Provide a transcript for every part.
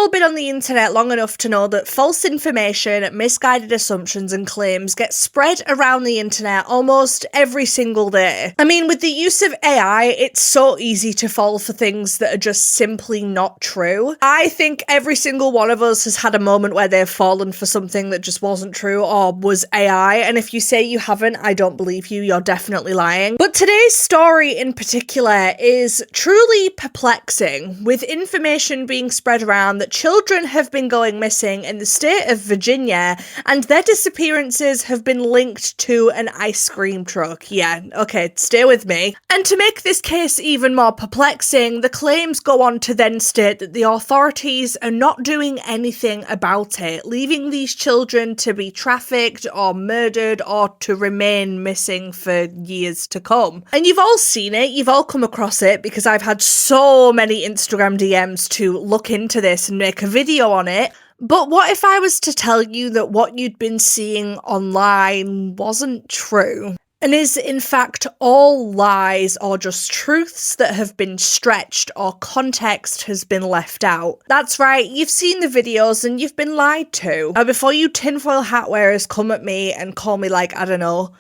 all been on the internet long enough to know that false information, misguided assumptions and claims get spread around the internet almost every single day. I mean, with the use of AI, it's so easy to fall for things that are just simply not true. I think every single one of us has had a moment where they've fallen for something that just wasn't true or was AI, and if you say you haven't, I don't believe you, you're definitely lying. But today's story in particular is truly perplexing, with information being spread around that children have been going missing in the state of Virginia, and their disappearances have been linked to an ice cream truck. Yeah, okay, stay with me. And to make this case even more perplexing, the claims go on to then state that the authorities are not doing anything about it, leaving these children to be trafficked or murdered or to remain missing for years to come. And you've all seen it, you've all come across it, because I've had so many Instagram DMs to look into this and make a video on it. But what if I was to tell you that what you'd been seeing online wasn't true, and is in fact all lies or just truths that have been stretched or context has been left out? That's right, you've seen the videos and you've been lied to. Now, before you tinfoil hat wearers come at me and call me like, I don't know,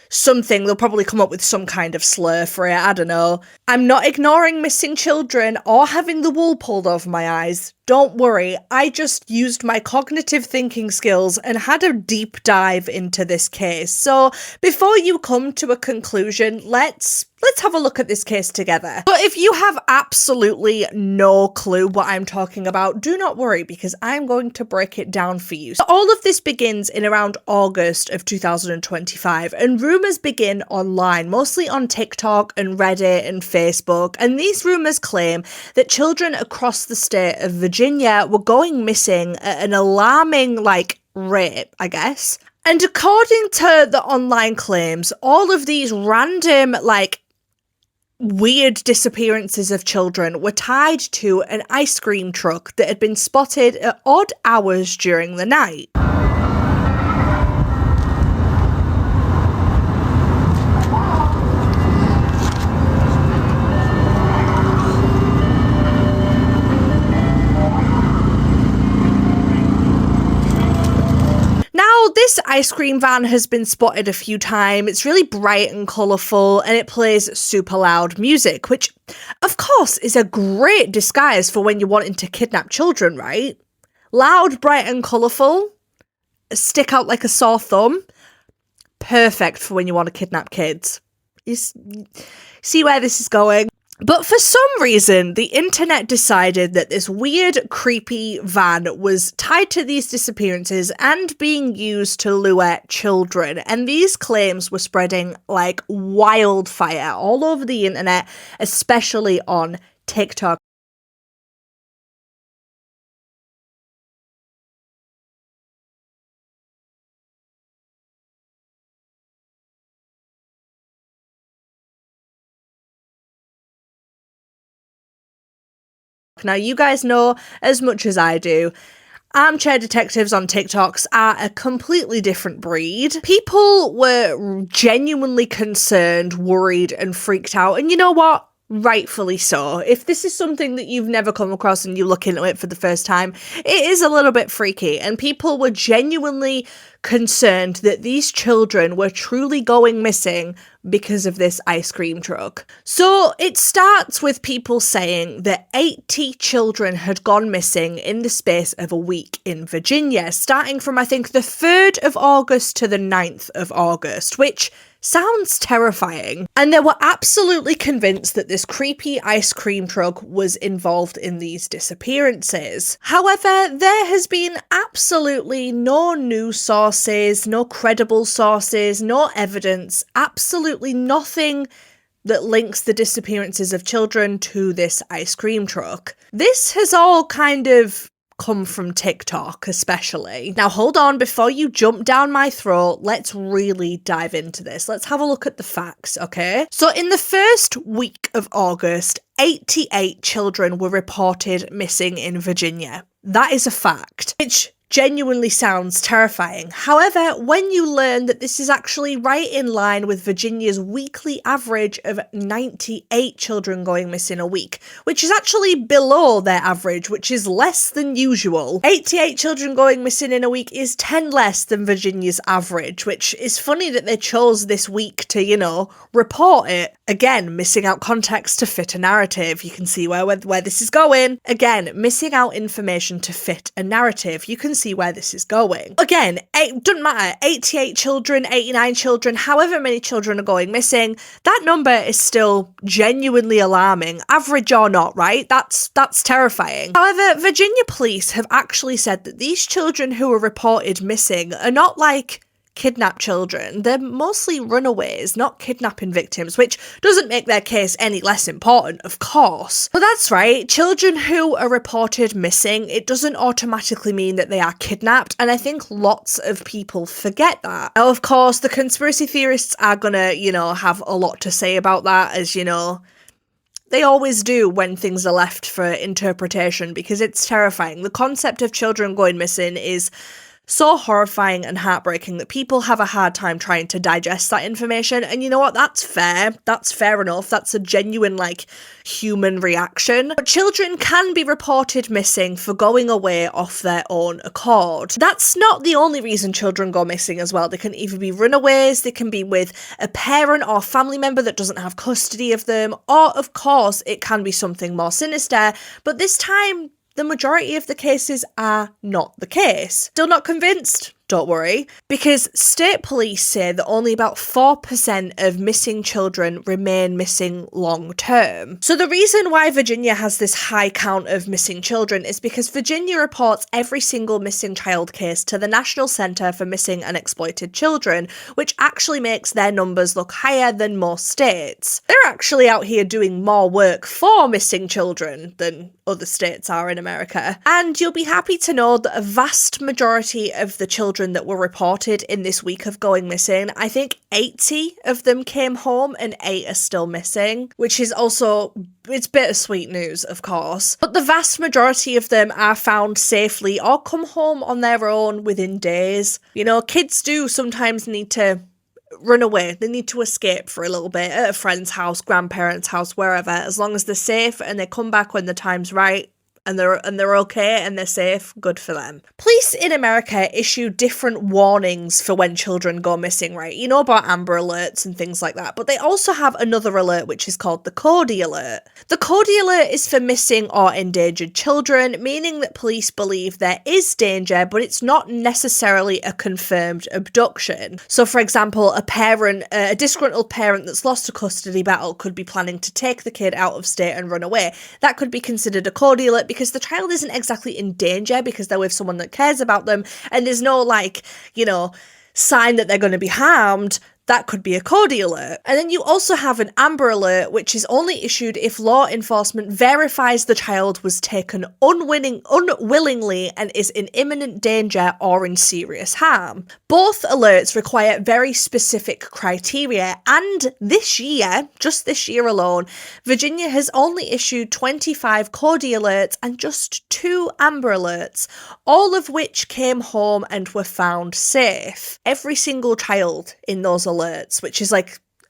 something, they'll probably come up with some kind of slur for it, I don't know. I'm not ignoring missing children or having the wool pulled over my eyes. Don't worry, I just used my cognitive thinking skills and had a deep dive into this case. So before you come to a conclusion, let's have a look at this case together. But if you have absolutely no clue what I'm talking about, do not worry, because I'm going to break it down for you. So all of this begins in around August of 2025, and rumours begin online, mostly on TikTok and Reddit and Facebook, and these rumours claim that children across the state of Virginia were going missing at an alarming, rate, I guess. And according to the online claims, all of these random, weird disappearances of children were tied to an ice cream truck that had been spotted at odd hours during the night. This ice cream van has been spotted a few times. It's really bright and colourful, and it plays super loud music, which of course is a great disguise for when you're wanting to kidnap children, right? Loud, bright and colourful, stick out like a sore thumb, perfect for when you want to kidnap kids. You see where this is going? But for some reason, the internet decided that this weird, creepy van was tied to these disappearances and being used to lure children. And these claims were spreading like wildfire all over the internet, especially on TikTok. Now, you guys know as much as I do, armchair detectives on TikToks are a completely different breed. People were genuinely concerned, worried, and freaked out. And you know what? Rightfully so. If this is something that you've never come across and you look into it for the first time, it is a little bit freaky. And people were genuinely concerned that these children were truly going missing because of this ice cream truck. So it starts with people saying that 80 children had gone missing in the space of a week in Virginia, starting from I think the 3rd of August to the 9th of August, which sounds terrifying. And they were absolutely convinced that this creepy ice cream truck was involved in these disappearances. However, there has been absolutely no news sources, no credible sources, no evidence, absolutely nothing that links the disappearances of children to this ice cream truck. This has all kind of come from TikTok especially. Now hold on, before you jump down my throat, let's really dive into this. Let's have a look at the facts, okay? So in the first week of August, 88 children were reported missing in Virginia. That is a fact, which genuinely sounds terrifying. However, when you learn that this is actually right in line with Virginia's weekly average of 98 children going missing a week, which is actually below their average, which is less than usual. 88 children going missing in a week is 10 less than Virginia's average, which is funny that they chose this week to, report it. Again, missing out context to fit a narrative. You can see where this is going. Again, missing out information to fit a narrative. You can see where this is going. Again, it doesn't matter. 88 children, 89 children, however many children are going missing, that number is still genuinely alarming, average or not, right? That's terrifying. However, Virginia police have actually said that these children who were reported missing are not like kidnapped children. They're mostly runaways, not kidnapping victims, which doesn't make their case any less important, of course. But that's right, children who are reported missing, it doesn't automatically mean that they are kidnapped, and I think lots of people forget that. Now, of course, the conspiracy theorists are gonna, have a lot to say about that, as they always do when things are left for interpretation, because it's terrifying. The concept of children going missing is so horrifying and heartbreaking that people have a hard time trying to digest that information. And you know what? That's fair. That's fair enough. That's a genuine, human reaction. But children can be reported missing for going away off their own accord. That's not the only reason children go missing as well. They can either be runaways, they can be with a parent or family member that doesn't have custody of them, or, of course, it can be something more sinister. But this time, the majority of the cases are not the case. Still not convinced? Don't worry, because state police say that only about 4% of missing children remain missing long term. So the reason why Virginia has this high count of missing children is because Virginia reports every single missing child case to the National Centre for Missing and Exploited Children, which actually makes their numbers look higher than most states. They're actually out here doing more work for missing children than other states are in America. And you'll be happy to know that a vast majority of the children that were reported in this week of going missing, I think 80 of them came home and 8 are still missing, which is also, it's bittersweet news, of course. But the vast majority of them are found safely or come home on their own within days. Kids do sometimes need to run away. They need to escape for a little bit at a friend's house, grandparents' house, wherever. As long as they're safe and they come back when the time's right, and they're okay and they're safe, good for them. Police in America issue different warnings for when children go missing, right? You know about Amber Alerts and things like that, but they also have another alert which is called the Cody Alert. The Cody Alert is for missing or endangered children, meaning that police believe there is danger, but it's not necessarily a confirmed abduction. So, for example, a disgruntled parent that's lost a custody battle could be planning to take the kid out of state and run away. That could be considered a Cody Alert because the child isn't exactly in danger because they're with someone that cares about them and there's no sign that they're going to be harmed. That could be a Cody Alert. And then you also have an Amber Alert, which is only issued if law enforcement verifies the child was taken unwillingly and is in imminent danger or in serious harm. Both alerts require very specific criteria, and just this year alone, Virginia has only issued 25 Cody Alerts and just 2 Amber Alerts, all of which came home and were found safe. Every single child in those alerts, which is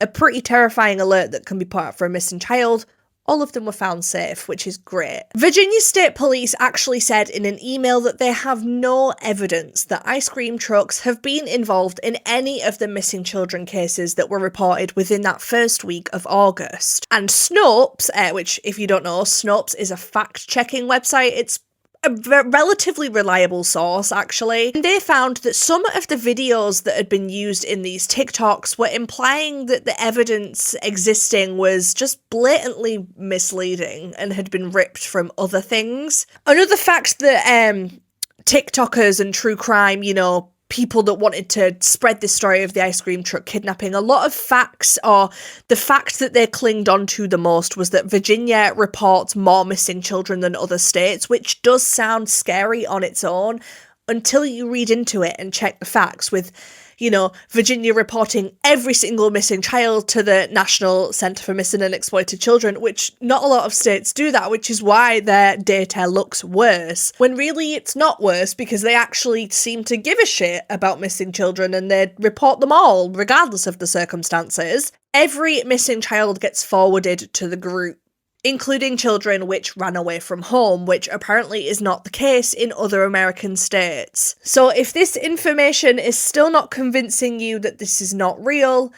a pretty terrifying alert that can be put out for a missing child, all of them were found safe, which is great. Virginia State Police actually said in an email that they have no evidence that ice cream trucks have been involved in any of the missing children cases that were reported within that first week of August. And Snopes, which if you don't know, Snopes is a fact-checking website. It's a relatively reliable source, actually. And they found that some of the videos that had been used in these TikToks were implying that the evidence existing was just blatantly misleading and had been ripped from other things. Another fact that TikTokers and true crime, people that wanted to spread this story of the ice cream truck kidnapping, a lot of facts, or the fact that they clinged on to the most, was that Virginia reports more missing children than other states, which does sound scary on its own until you read into it and check the facts with, Virginia reporting every single missing child to the National Centre for Missing and Exploited Children, which not a lot of states do that, which is why their data looks worse. When really it's not worse, because they actually seem to give a shit about missing children and they report them all, regardless of the circumstances. Every missing child gets forwarded to the group, including children which ran away from home, which apparently is not the case in other American states. So if this information is still not convincing you that this is not real,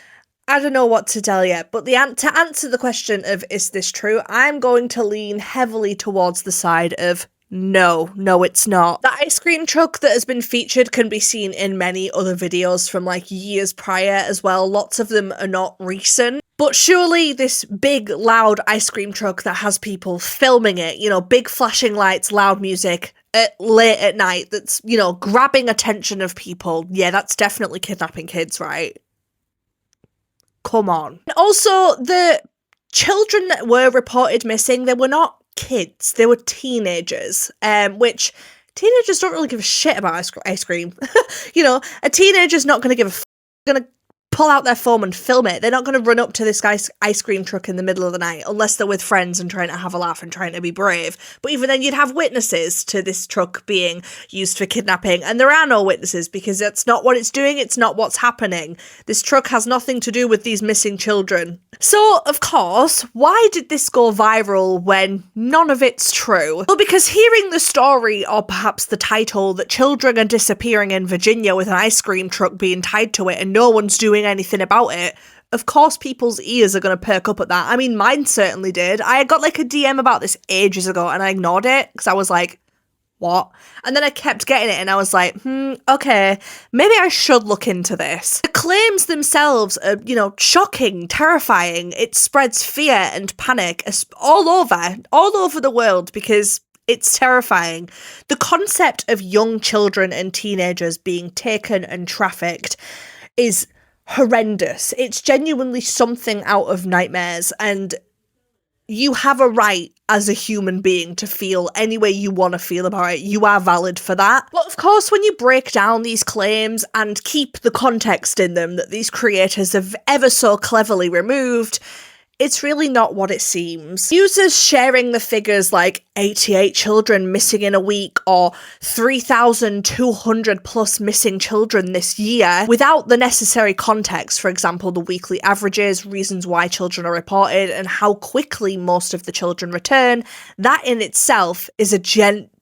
I don't know what to tell you. But to answer the question of is this true, I'm going to lean heavily towards the side of no, it's not. The ice cream truck that has been featured can be seen in many other videos from years prior as well. Lots of them are not recent. But surely this big, loud ice cream truck that has people filming it, big flashing lights, loud music, late at night, that's, grabbing attention of people. Yeah, that's definitely kidnapping kids, right? Come on. And also, the children that were reported missing, they were not kids, they were teenagers, which teenagers don't really give a shit about ice cream. A teenager's not going to give a going to pull out their phone and film it. They're not going to run up to this guy's ice cream truck in the middle of the night, unless they're with friends and trying to have a laugh and trying to be brave. But even then, you'd have witnesses to this truck being used for kidnapping, and there are no witnesses because that's not what it's doing, it's not what's happening. This truck has nothing to do with these missing children. So, of course, why did this go viral when none of it's true? Well, because hearing the story, or perhaps the title, that children are disappearing in Virginia with an ice cream truck being tied to it and no one's doing anything about it, of course people's ears are going to perk up at that. I mean, mine certainly did. I got a DM about this ages ago and I ignored it because I was like, what? And then I kept getting it and I was like, okay, maybe I should look into this. The claims themselves are, shocking, terrifying. It spreads fear and panic all over the world because it's terrifying. The concept of young children and teenagers being taken and trafficked is horrendous. It's genuinely something out of nightmares, and you have a right as a human being to feel any way you want to feel about it. You are valid for that. But of course, when you break down these claims and keep the context in them that these creators have ever so cleverly removed, it's really not what it seems. Users sharing the figures like 88 children missing in a week or 3,200 plus missing children this year without the necessary context, for example, the weekly averages, reasons why children are reported, and how quickly most of the children return, that in itself is a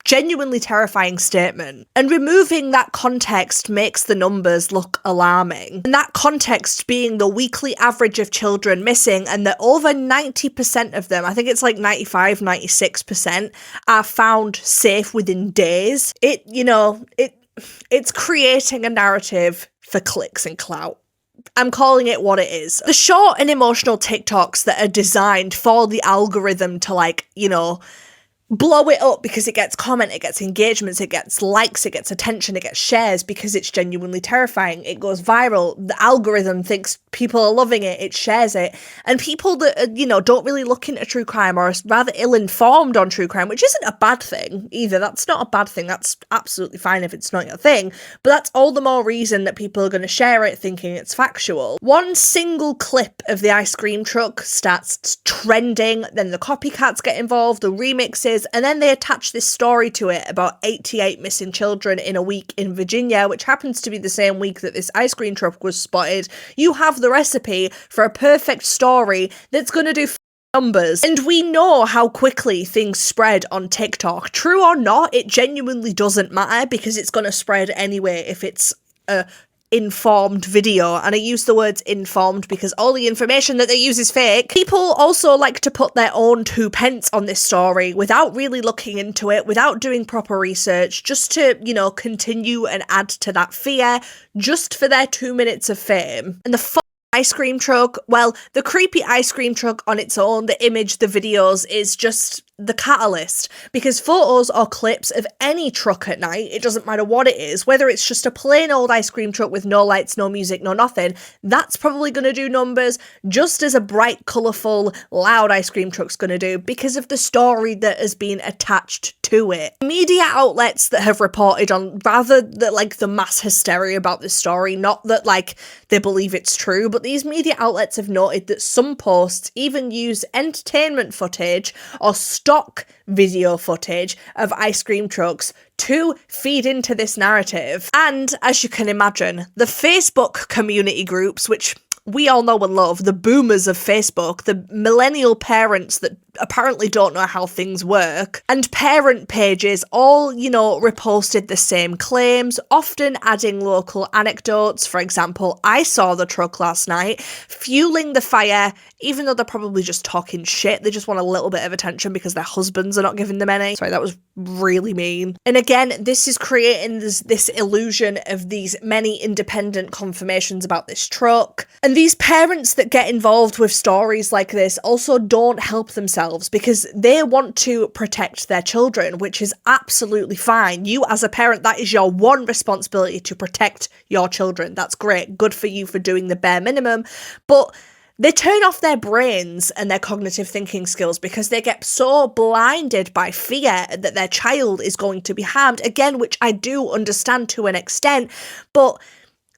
genuinely terrifying statement. And removing that context makes the numbers look alarming. And that context being the weekly average of children missing, and that over 90% of them, I think it's 95, 96%, are found safe within days. It's creating a narrative for clicks and clout. I'm calling it what it is. The short and emotional TikToks that are designed for the algorithm to blow it up because it gets comment, it gets engagements, it gets likes, it gets attention, it gets shares because it's genuinely terrifying. It goes viral. The algorithm thinks people are loving it, it shares it. And people that, don't really look into true crime or are rather ill-informed on true crime, which isn't a bad thing either. That's not a bad thing. That's absolutely fine if it's not your thing. But that's all the more reason that people are going to share it thinking it's factual. One single clip of the ice cream truck starts trending, then the copycats get involved, the remixes, and then they attach this story to it about 88 missing children in a week in Virginia, which happens to be the same week that this ice cream truck was spotted. You have the recipe for a perfect story that's going to do numbers. And we know how quickly things spread on TikTok. True or not, it genuinely doesn't matter because it's going to spread anyway if it's a informed video, and I use the words informed because all the information that they use is fake. People also like to put their own 2 pence on this story without really looking into it, without doing proper research, just to, continue and add to that fear, just for their 2 minutes of fame. And the ice cream truck, well, the creepy ice cream truck on its own, the image, the videos is just the catalyst, because photos or clips of any truck at night, it doesn't matter what it is, whether it's just a plain old ice cream truck with no lights, no music, no nothing, that's probably going to do numbers just as a bright, colourful, loud ice cream truck's going to do, because of the story that has been attached to it. Media outlets that have reported on rather that like the mass hysteria about this story, not that like they believe it's true, but these media outlets have noted that some posts even use entertainment footage or stock video footage of ice cream trucks to feed into this narrative. And as you can imagine, the Facebook community groups, which we all know and love, the boomers of Facebook, the millennial parents that apparently don't know how things work, and parent pages all, reposted the same claims, often adding local anecdotes. For example, I saw the truck last night, fueling the fire, even though they're probably just talking shit. They just want a little bit of attention because their husbands are not giving them any. Sorry, that was really mean. And again, this is creating this illusion of these many independent confirmations about this truck. And these parents that get involved with stories like this also don't help themselves because they want to protect their children, which is absolutely fine. You as a parent, that is your one responsibility, to protect your children. That's great. Good for you for doing the bare minimum. But they turn off their brains and their cognitive thinking skills because they get so blinded by fear that their child is going to be harmed. Again, which I do understand to an extent, but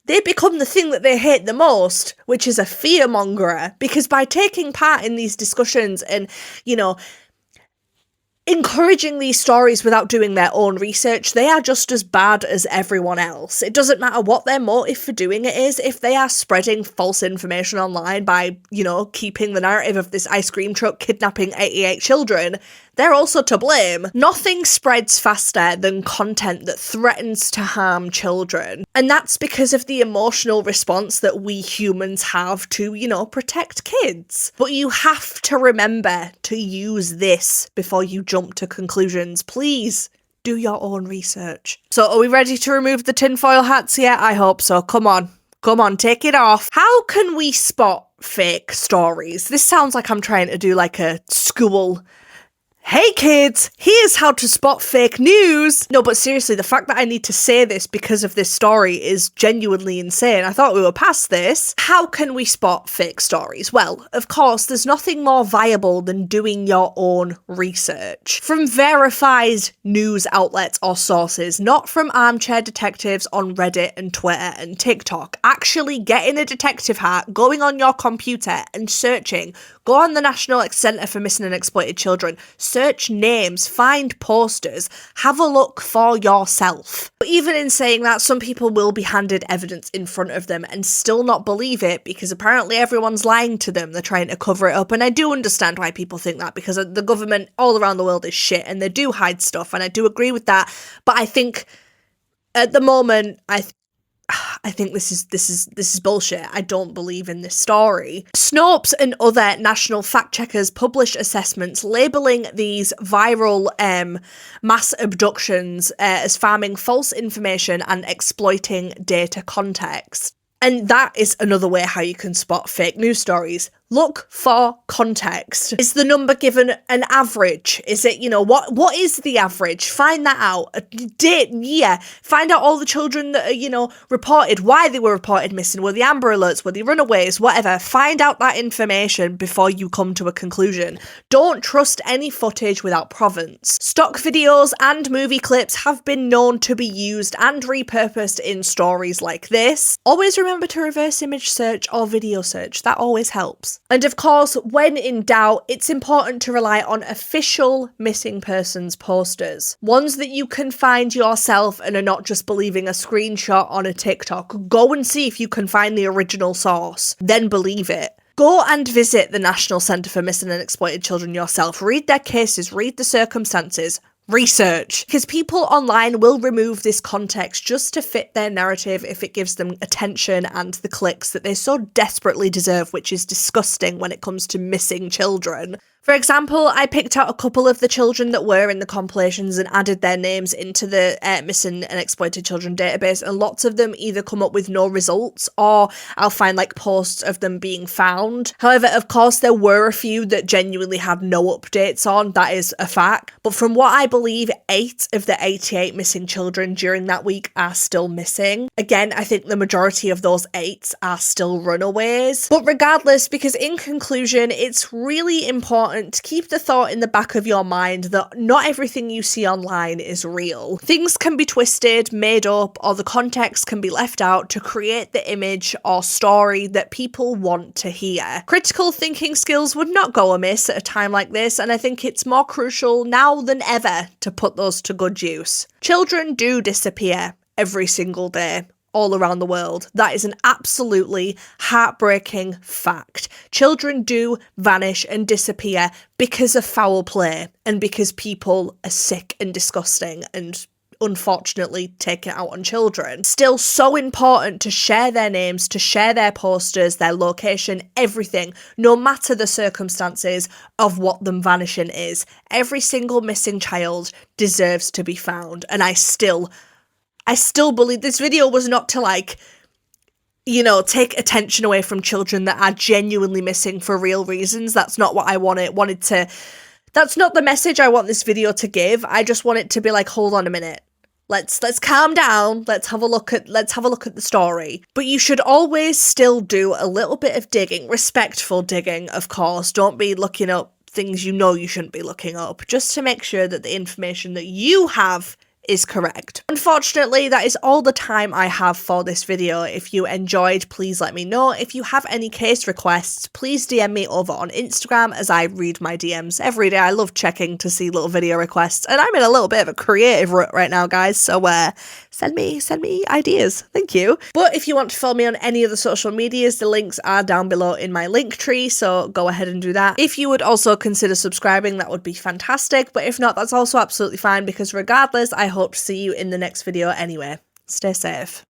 they become the thing that they hate the most, which is a fearmonger. Because by taking part in these discussions and, encouraging these stories without doing their own research, they are just as bad as everyone else. It doesn't matter what their motive for doing it is. If they are spreading false information online by, keeping the narrative of this ice cream truck kidnapping 88 children, they're also to blame. Nothing spreads faster than content that threatens to harm children. And that's because of the emotional response that we humans have to, protect kids. But you have to remember to use this before you jump to conclusions. Please do your own research. So are we ready to remove the tinfoil hats yet? I hope so. Come on, take it off. How can we spot fake stories? This sounds like I'm trying to do like a school, hey kids, here's how to spot fake news. No, but seriously, the fact that I need to say this because of this story is genuinely insane. I thought we were past this. How can we spot fake stories? Well, of course, there's nothing more viable than doing your own research. From verified news outlets or sources, not from armchair detectives on Reddit and Twitter and TikTok. Actually getting a detective hat, going on your computer and searching. Go on the National Centre for Missing and Exploited Children, search names, find posters, have a look for yourself. But even in saying that, some people will be handed evidence in front of them and still not believe it because apparently everyone's lying to them. They're trying to cover it up. And I do understand why people think that, because the government all around the world is shit and they do hide stuff, and I do agree with that. But I think at the moment, I think this is bullshit. I don't believe in this story. Snopes and other national fact checkers publish assessments labelling these viral mass abductions as farming false information and exploiting data context. And that is another way how you can spot fake news stories. Look for context. Is the number given an average? Is it, what is the average? Find that out. Date, year. Find out all the children that are, reported, why they were reported missing. Were they Amber Alerts? Were they runaways? Whatever. Find out that information before you come to a conclusion. Don't trust any footage without provenance. Stock videos and movie clips have been known to be used and repurposed in stories like this. Always remember to reverse image search or video search. That always helps. And of course, when in doubt, it's important to rely on official missing persons posters. Ones that you can find yourself and are not just believing a screenshot on a TikTok. Go and see if you can find the original source, then believe it. Go and visit the National Centre for Missing and Exploited Children yourself. Read their cases, read the circumstances. Research, because people online will remove this context just to fit their narrative if it gives them attention and the clicks that they so desperately deserve, which is disgusting when it comes to missing children. For example, I picked out a couple of the children that were in the compilations and added their names into the missing and exploited children database, and lots of them either come up with no results or I'll find like posts of them being found. However, of course, there were a few that genuinely had no updates on, that is a fact. But from what I believe, 8 of the 88 missing children during that week are still missing. Again, I think the majority of those 8 are still runaways. But regardless, because in conclusion, it's really important to keep the thought in the back of your mind that not everything you see online is real. Things can be twisted, made up, or the context can be left out to create the image or story that people want to hear. Critical thinking skills would not go amiss at a time like this, and I think it's more crucial now than ever to put those to good use. Children do disappear every single day, all around the world. That is an absolutely heartbreaking fact. Children do vanish and disappear because of foul play and because people are sick and disgusting and unfortunately take it out on children. Still so important to share their names, to share their posters, their location, everything, no matter the circumstances of what them vanishing is. Every single missing child deserves to be found, and I still believe this video was not to take attention away from children that are genuinely missing for real reasons. That's not what I wanted. That's not the message I want this video to give. I just want it to be like, hold on a minute. Let's calm down. Let's have a look at the story. But you should always still do a little bit of digging, respectful digging, of course. Don't be looking up things you know you shouldn't be looking up, just to make sure that the information that you have is correct. Unfortunately, that is all the time I have for this video. If you enjoyed, please let me know. If you have any case requests, please DM me over on Instagram, as I read my DMs every day. I love checking to see little video requests, and I'm in a little bit of a creative rut right now, guys, so send me ideas. Thank you. But if you want to follow me on any of the social medias, the links are down below in my link tree, so go ahead and do that. If you would also consider subscribing, that would be fantastic, but if not, that's also absolutely fine, because regardless, I hope to see you in the next video anyway. Stay safe.